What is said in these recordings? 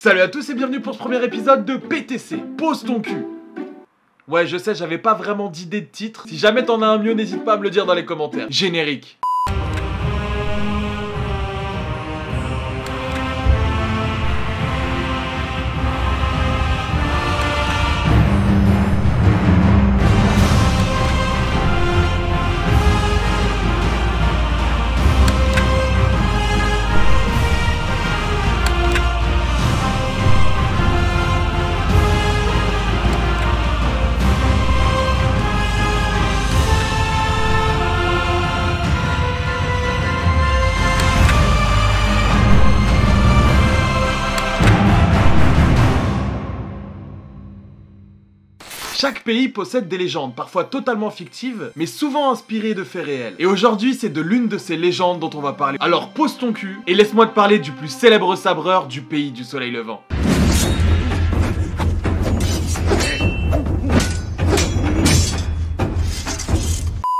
Salut à tous et bienvenue pour ce premier épisode de PTC, Pose ton cul. Ouais, je sais, j'avais pas vraiment d'idée de titre. Si jamais t'en as un mieux, n'hésite pas à me le dire dans les commentaires. Générique. Chaque pays possède des légendes, parfois totalement fictives, mais souvent inspirées de faits réels. Et aujourd'hui, c'est de l'une de ces légendes dont on va parler. Alors pose ton cul et laisse-moi te parler du plus célèbre sabreur du pays du soleil levant.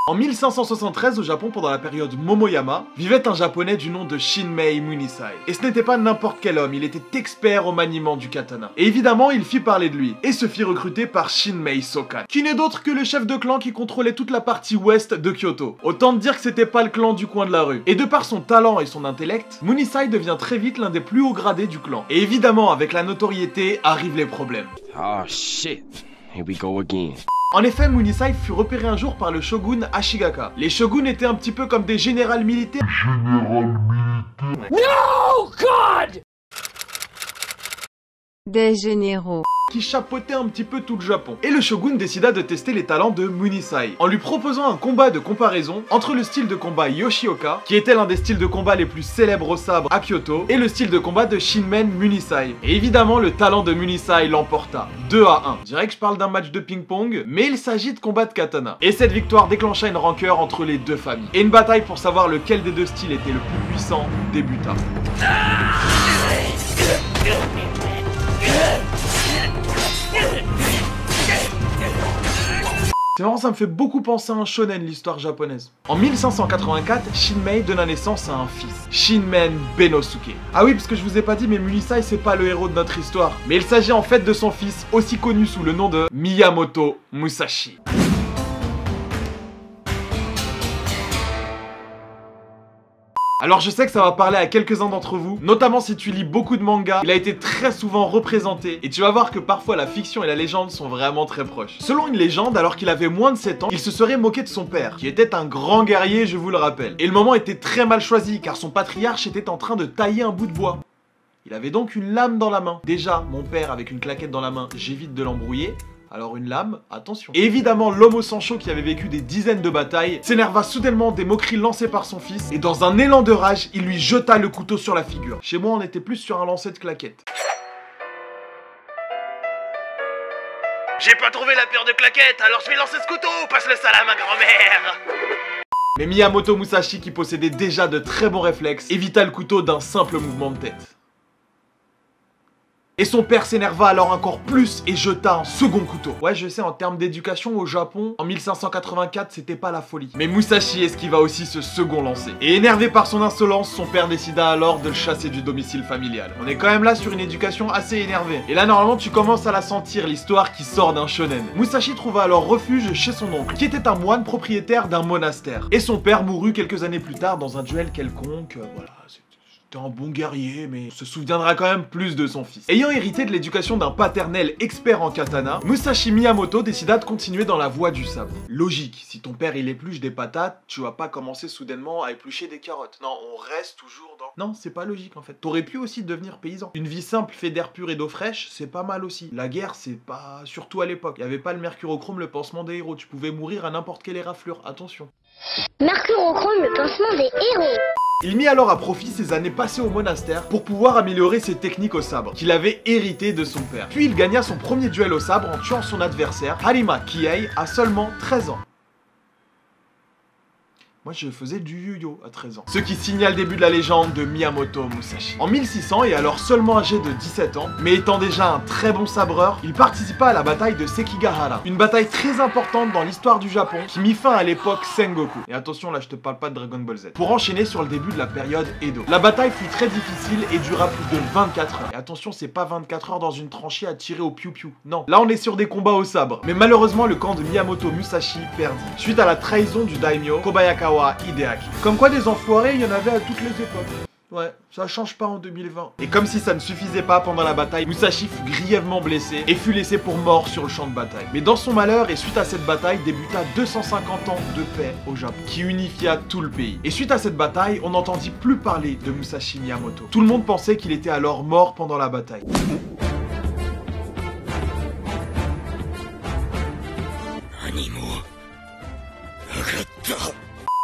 En 1573 au Japon, pendant la période Momoyama, vivait un japonais du nom de Shinmei Munisai. Et ce n'était pas n'importe quel homme, il était expert au maniement du katana. Et évidemment, il fit parler de lui, et se fit recruter par Shinmei Sokan, qui n'est d'autre que le chef de clan qui contrôlait toute la partie ouest de Kyoto. Autant te dire que c'était pas le clan du coin de la rue. Et de par son talent et son intellect, Munisai devient très vite l'un des plus hauts gradés du clan. Et évidemment, avec la notoriété, arrivent les problèmes. Oh shit, here we go again. En effet, Munisai fut repéré un jour par le shogun Ashigaka. Les shoguns étaient un petit peu comme des généraux militaires. No, God! Des généraux Qui chapeautait un petit peu tout le Japon. Et le shogun décida de tester les talents de Munisai, en lui proposant un combat de comparaison entre le style de combat Yoshioka, qui était l'un des styles de combat les plus célèbres au sabre à Kyoto, et le style de combat de Shinmen Munisai. Et évidemment, le talent de Munisai l'emporta, 2-1. Je dirais que je parle d'un match de ping-pong, mais il s'agit de combat de katana. Et cette victoire déclencha une rancœur entre les deux familles. Et une bataille pour savoir lequel des deux styles était le plus puissant débuta. C'est marrant, ça me fait beaucoup penser à un shonen, l'histoire japonaise. En 1584, Shinmei donna naissance à un fils, Shinmen Benosuke. Ah oui, parce que je vous ai pas dit, mais Munisai c'est pas le héros de notre histoire. Mais il s'agit en fait de son fils, aussi connu sous le nom de Miyamoto Musashi. Alors je sais que ça va parler à quelques-uns d'entre vous, notamment si tu lis beaucoup de mangas, il a été très souvent représenté, et tu vas voir que parfois la fiction et la légende sont vraiment très proches. Selon une légende, alors qu'il avait moins de 7 ans, il se serait moqué de son père, qui était un grand guerrier, je vous le rappelle. Et le moment était très mal choisi, car son patriarche était en train de tailler un bout de bois. Il avait donc une lame dans la main. Déjà, mon père avec une claquette dans la main, j'évite de l'embrouiller. Alors une lame, attention. Et évidemment, l'homme au sang chaud qui avait vécu des dizaines de batailles s'énerva soudainement des moqueries lancées par son fils et dans un élan de rage, il lui jeta le couteau sur la figure. Chez moi, on était plus sur un lancer de claquettes. J'ai pas trouvé la paire de claquettes, alors je vais lancer ce couteau, passe-le ça à ma grand-mère. Mais Miyamoto Musashi, qui possédait déjà de très bons réflexes, évita le couteau d'un simple mouvement de tête. Et son père s'énerva alors encore plus et jeta un second couteau. Ouais, je sais, en termes d'éducation au Japon, en 1584, c'était pas la folie. Mais Musashi esquiva aussi ce second lancer. Et énervé par son insolence, son père décida alors de le chasser du domicile familial. On est quand même là sur une éducation assez énervée. Et là, normalement, tu commences à la sentir, l'histoire qui sort d'un shonen. Musashi trouva alors refuge chez son oncle, qui était un moine propriétaire d'un monastère. Et son père mourut quelques années plus tard dans un duel quelconque, voilà, c'était un bon guerrier, mais se souviendra quand même plus de son fils. Ayant hérité de l'éducation d'un paternel expert en katana, Musashi Miyamoto décida de continuer dans la voie du sabre. Logique, si ton père il épluche des patates, tu vas pas commencer soudainement à éplucher des carottes. Non, on reste toujours dans... Non, c'est pas logique en fait. T'aurais pu aussi devenir paysan. Une vie simple fait d'air pur et d'eau fraîche, c'est pas mal aussi. La guerre, c'est pas... Surtout à l'époque. Il y avait pas le mercurochrome, le pansement des héros. Tu pouvais mourir à n'importe quelle éraflure. Attention. Mercurochrome, le pansement des héros. Il mit alors à profit ses années passées au monastère pour pouvoir améliorer ses techniques au sabre, qu'il avait hérité de son père. Puis il gagna son premier duel au sabre en tuant son adversaire, Harima Kiei, à seulement 13 ans. Moi, je faisais du yo-yo à 13 ans. Ce qui signale le début de la légende de Miyamoto Musashi. En 1600, et alors seulement âgé de 17 ans, mais étant déjà un très bon sabreur, il participa à la bataille de Sekigahara. Une bataille très importante dans l'histoire du Japon, qui mit fin à l'époque Sengoku. Et attention, là, je te parle pas de Dragon Ball Z. Pour enchaîner sur le début de la période Edo. La bataille fut très difficile et dura plus de 24 heures. Et attention, c'est pas 24 heures dans une tranchée à tirer au piou-piou. Non. Là, on est sur des combats au sabre. Mais malheureusement, le camp de Miyamoto Musashi perdit, suite à la trahison du daimyo Kobayakawa Hideaki. Comme quoi, des enfoirés, il y en avait à toutes les époques. Ouais, ça change pas en 2020. Et comme si ça ne suffisait pas pendant la bataille, Musashi fut grièvement blessé et fut laissé pour mort sur le champ de bataille. Mais dans son malheur et suite à cette bataille, débuta 250 ans de paix au Japon, qui unifia tout le pays. Et suite à cette bataille, on n'entendit plus parler de Musashi Miyamoto. Tout le monde pensait qu'il était alors mort pendant la bataille.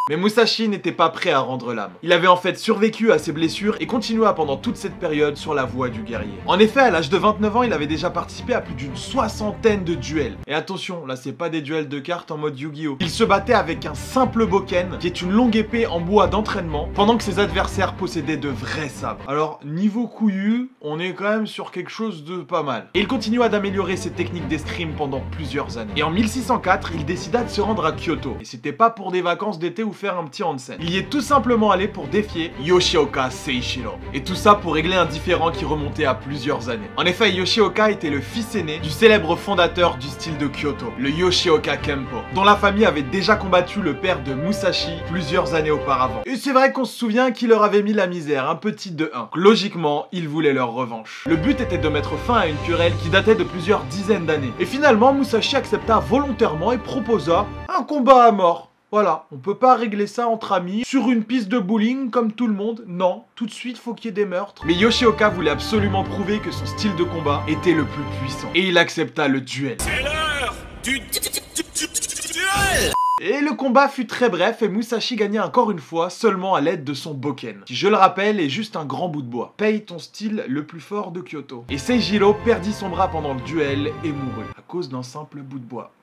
Mais Musashi n'était pas prêt à rendre l'âme. Il avait en fait survécu à ses blessures et continua pendant toute cette période sur la voie du guerrier. En effet, à l'âge de 29 ans, il avait déjà participé à plus d'une 60aine de duels. Et attention, là c'est pas des duels de cartes en mode Yu-Gi-Oh! Il se battait avec un simple bokken, qui est une longue épée en bois d'entraînement, pendant que ses adversaires possédaient de vrais sabres. Alors, niveau couillu, on est quand même sur quelque chose de pas mal. Et il continua d'améliorer ses techniques d'escrime pendant plusieurs années. Et en 1604, il décida de se rendre à Kyoto. Et c'était pas pour des vacances d'été ou faire un petit onsen. Il y est tout simplement allé pour défier Yoshioka Seishiro. Et tout ça pour régler un différend qui remontait à plusieurs années. En effet, Yoshioka était le fils aîné du célèbre fondateur du style de Kyoto, le Yoshioka Kempo, dont la famille avait déjà combattu le père de Musashi plusieurs années auparavant. Et c'est vrai qu'on se souvient qu'il leur avait mis la misère, un petit 2-1. Logiquement, il voulait leur revanche. Le but était de mettre fin à une querelle qui datait de plusieurs dizaines d'années. Et finalement, Musashi accepta volontairement et proposa un combat à mort. Voilà, on peut pas régler ça entre amis, sur une piste de bowling comme tout le monde, non, tout de suite faut qu'il y ait des meurtres. Mais Yoshioka voulait absolument prouver que son style de combat était le plus puissant, et il accepta le duel. C'est l'heure du duel. Et le combat fut très bref et Musashi gagna encore une fois seulement à l'aide de son bokken, qui je le rappelle est juste un grand bout de bois. Paye ton style le plus fort de Kyoto. Et Seijiro perdit son bras pendant le duel et mourut, à cause d'un simple bout de bois.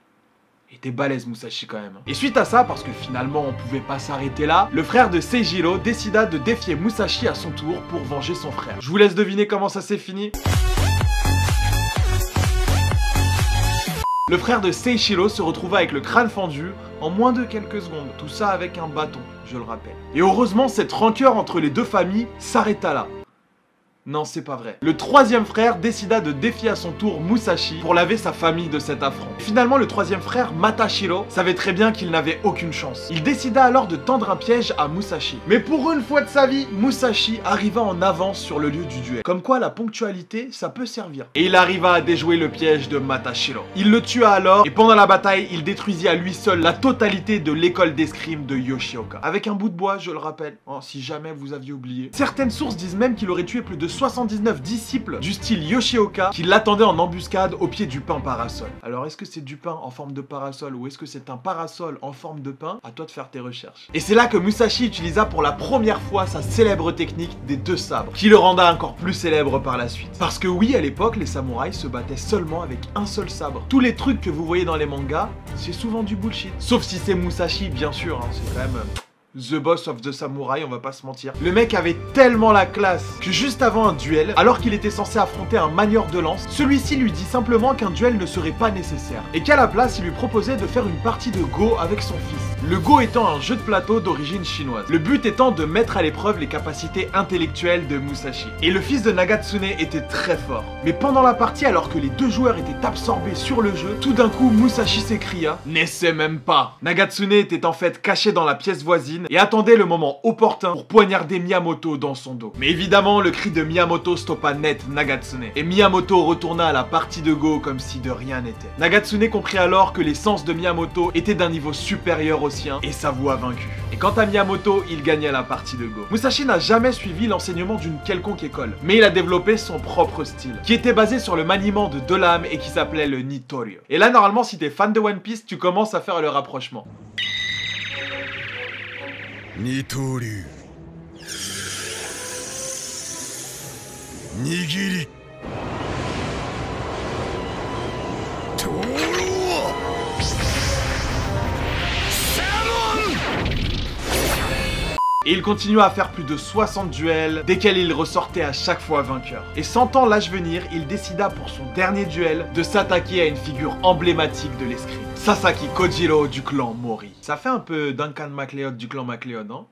Il était balèze Musashi quand même. Et suite à ça, parce que finalement on pouvait pas s'arrêter là, le frère de Seijiro décida de défier Musashi à son tour pour venger son frère. Je vous laisse deviner comment ça s'est fini. Le frère de Seishiro se retrouva avec le crâne fendu en moins de quelques secondes. Tout ça avec un bâton, je le rappelle. Et heureusement, cette rancœur entre les deux familles s'arrêta là. Non, c'est pas vrai. Le troisième frère décida de défier à son tour Musashi pour laver sa famille de cet affront. Finalement, le troisième frère, Matashiro, savait très bien qu'il n'avait aucune chance. Il décida alors de tendre un piège à Musashi. Mais pour une fois de sa vie, Musashi arriva en avance sur le lieu du duel. Comme quoi, la ponctualité, ça peut servir. Et il arriva à déjouer le piège de Matashiro. Il le tua alors, et pendant la bataille, il détruisit à lui seul la totalité de l'école d'escrime de Yoshioka. Avec un bout de bois, je le rappelle, oh, si jamais vous aviez oublié. Certaines sources disent même qu'il aurait tué plus de 79 disciples du style Yoshioka qui l'attendaient en embuscade au pied du pain parasol. Alors est-ce que c'est du pain en forme de parasol ou est-ce que c'est un parasol en forme de pain? À toi de faire tes recherches. Et c'est là que Musashi utilisa pour la première fois sa célèbre technique des deux sabres, qui le renda encore plus célèbre par la suite. Parce que oui, à l'époque, les samouraïs se battaient seulement avec un seul sabre. Tous les trucs que vous voyez dans les mangas, c'est souvent du bullshit. Sauf si c'est Musashi, bien sûr, hein, c'est quand même... The boss of the samouraï, on va pas se mentir. Le mec avait tellement la classe que juste avant un duel, alors qu'il était censé affronter un manieur de lance, celui-ci lui dit simplement qu'un duel ne serait pas nécessaire. Et qu'à la place, il lui proposait de faire une partie de Go avec son fils. Le Go étant un jeu de plateau d'origine chinoise. Le but étant de mettre à l'épreuve les capacités intellectuelles de Musashi. Et le fils de Nagatsune était très fort. Mais pendant la partie, alors que les deux joueurs étaient absorbés sur le jeu, tout d'un coup, Musashi s'écria « N'essaie même pas !» Nagatsune était en fait caché dans la pièce voisine et attendait le moment opportun pour poignarder Miyamoto dans son dos. Mais évidemment, le cri de Miyamoto stoppa net Nagatsune, et Miyamoto retourna à la partie de Go comme si de rien n'était. Nagatsune comprit alors que les sens de Miyamoto étaient d'un niveau supérieur au sien, et s'avoua vaincu. Et quant à Miyamoto, il gagna la partie de Go. Musashi n'a jamais suivi l'enseignement d'une quelconque école, mais il a développé son propre style, qui était basé sur le maniement de deux lames et qui s'appelait le Nitoryu. Et là, normalement, si t'es fan de One Piece, tu commences à faire le rapprochement. Nitoryu. Nigiri. Toro. Salmon. Et il continua à faire plus de 60 duels, desquels il ressortait à chaque fois vainqueur. Et sentant l'âge venir, il décida pour son dernier duel de s'attaquer à une figure emblématique de l'escrime. Sasaki Kojiro du clan Mori. Ça fait un peu Duncan MacLeod du clan MacLeod, non?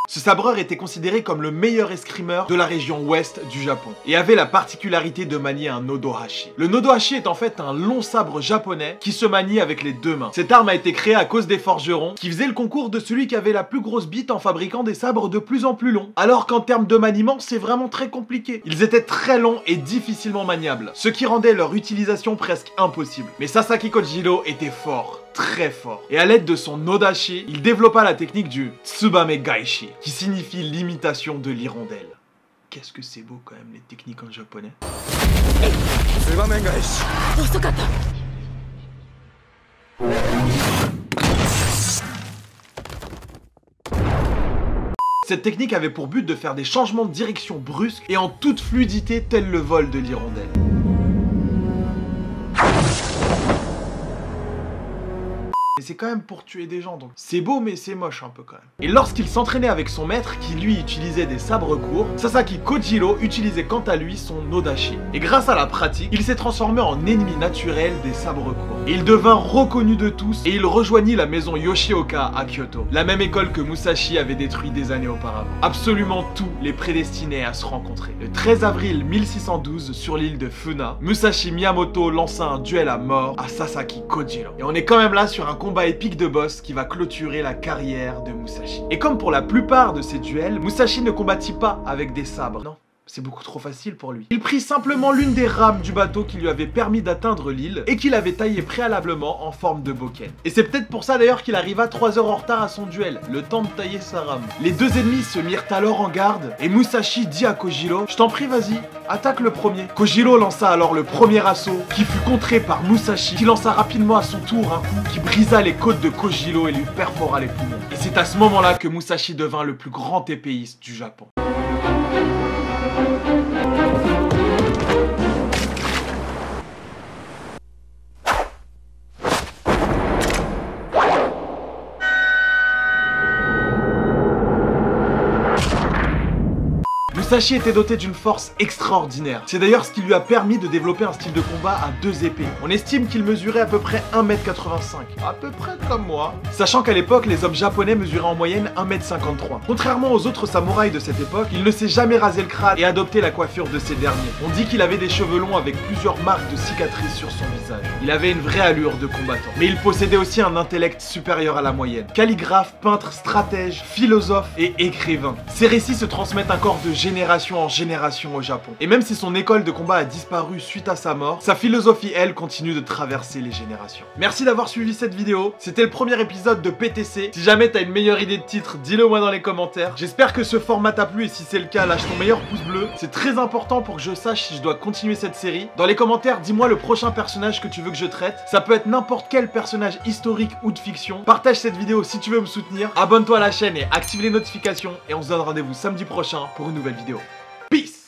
Ce sabreur était considéré comme le meilleur escrimeur de la région ouest du Japon et avait la particularité de manier un nodohashi. Le nodohashi est en fait un long sabre japonais qui se manie avec les deux mains. Cette arme a été créée à cause des forgerons qui faisaient le concours de celui qui avait la plus grosse bite en fabriquant des sabres de plus en plus longs. Alors qu'en termes de maniement, c'est vraiment très compliqué. Ils étaient très longs et difficilement maniables, ce qui rendait leur utilisation presque impossible. Mais Sasaki Kojiro était fort. Très fort. Et à l'aide de son Nodashi, il développa la technique du Tsubame Gaishi, qui signifie l'imitation de l'hirondelle. Qu'est-ce que c'est beau quand même les techniques en japonais. Tsubame Gaishi. Cette technique avait pour but de faire des changements de direction brusques et en toute fluidité tel le vol de l'hirondelle. Mais c'est quand même pour tuer des gens, donc c'est beau mais c'est moche un peu quand même. Et lorsqu'il s'entraînait avec son maître, qui lui utilisait des sabres courts, Sasaki Kojiro utilisait quant à lui son Nodashi. Et grâce à la pratique, il s'est transformé en ennemi naturel des sabres courts. Et il devint reconnu de tous, et il rejoignit la maison Yoshioka à Kyoto, la même école que Musashi avait détruit des années auparavant. Absolument tout les prédestinait à se rencontrer. Le 13 avril 1612, sur l'île de Funa, Musashi Miyamoto lança un duel à mort à Sasaki Kojiro. Et on est quand même là sur un combat épique de boss qui va clôturer la carrière de Musashi. Et comme pour la plupart de ses duels, Musashi ne combattit pas avec des sabres. Non. C'est beaucoup trop facile pour lui. Il prit simplement l'une des rames du bateau qui lui avait permis d'atteindre l'île et qu'il avait taillé préalablement en forme de bokken. Et c'est peut-être pour ça d'ailleurs qu'il arriva 3 heures en retard à son duel, le temps de tailler sa rame. Les deux ennemis se mirent alors en garde et Musashi dit à Kojiro « Je t'en prie, vas-y, attaque le premier ». Kojiro lança alors le premier assaut qui fut contré par Musashi qui lança rapidement à son tour un coup qui brisa les côtes de Kojiro et lui perfora les poumons. Et c'est à ce moment-là que Musashi devint le plus grand épéiste du Japon. Musashi était doté d'une force extraordinaire. C'est d'ailleurs ce qui lui a permis de développer un style de combat à 2 épées. On estime qu'il mesurait à peu près 1m85. À peu près comme moi. Sachant qu'à l'époque, les hommes japonais mesuraient en moyenne 1m53. Contrairement aux autres samouraïs de cette époque, il ne s'est jamais rasé le crâne et adopté la coiffure de ces derniers. On dit qu'il avait des cheveux longs avec plusieurs marques de cicatrices sur son visage. Il avait une vraie allure de combattant. Mais il possédait aussi un intellect supérieur à la moyenne. Calligraphe, peintre, stratège, philosophe et écrivain. Ses récits se transmettent encore de génération en génération au Japon. Et même si son école de combat a disparu suite à sa mort, sa philosophie, elle, continue de traverser les générations. Merci d'avoir suivi cette vidéo. C'était le premier épisode de PTC. Si jamais t'as une meilleure idée de titre, dis-le moi dans les commentaires. J'espère que ce format t'a plu et si c'est le cas, lâche ton meilleur pouce bleu. C'est très important pour que je sache si je dois continuer cette série. Dans les commentaires, dis-moi le prochain personnage que tu veux que je traite. Ça peut être n'importe quel personnage historique ou de fiction. Partage cette vidéo si tu veux me soutenir. Abonne-toi à la chaîne et active les notifications. Et on se donne rendez-vous samedi prochain pour une nouvelle vidéo.